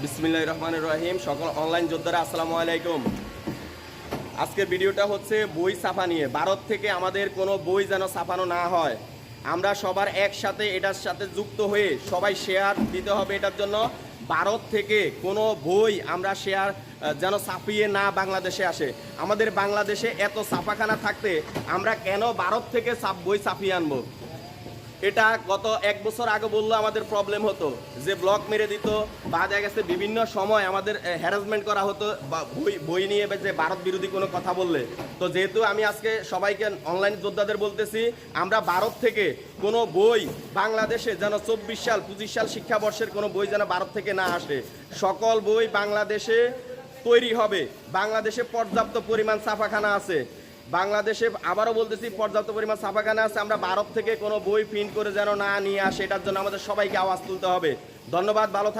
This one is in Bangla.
বিসমিল্লাহির রহমানির রহিম। সকল অনলাইন যোদ্ধারা আসসালামু আলাইকুম। আজকের ভিডিওটা হচ্ছে বই ছাপা নিয়ে। ভারত থেকে আমাদের কোনো বই যেন ছাপানো না হয়, আমরা সবার একসাথে এটার সাথে যুক্ত হয়ে সবাই শেয়ার দিতে হবে। এটার জন্য ভারত থেকে কোনো বই আমরা শেয়ার যেন ছাপিয়ে না বাংলাদেশে আসে। আমাদের বাংলাদেশে এত ছাপাখানা থাকতে আমরা কেন ভারত থেকে বই ছাপিয়ে আনবো? এটা গত এক বছর আগে বললো আমাদের প্রবলেম হতো, যে ব্লক মেরে দিত বা দেখা গেছে বিভিন্ন সময় আমাদের হ্যারাসমেন্ট করা হতো বা বই নিয়ে যে ভারত বিরোধী কোনো কথা বললে। তো যেহেতু আমি আজকে সবাইকে অনলাইন যোদ্ধাদের বলতেছি, আমরা ভারত থেকে কোনো বই বাংলাদেশে যেন 24 সাল 25 সাল শিক্ষাবর্ষের কোনো বই যেন ভারত থেকে না আসে। সকল বই বাংলাদেশে তৈরি হবে। বাংলাদেশে পর্যাপ্ত পরিমাণ ছাপাখানা আছে। বাংলাদেশে আবারও বলতেছি, পর্যাপ্ত পরিমাণ ছাপাখানা আছে। আমরা ভারত থেকে কোনো বই প্রিন্ট করে যেন না নিয়ে আসে, এটার জন্য আমাদের সবাইকে আওয়াজ তুলতে হবে। ধন্যবাদ, ভালো থাকবেন।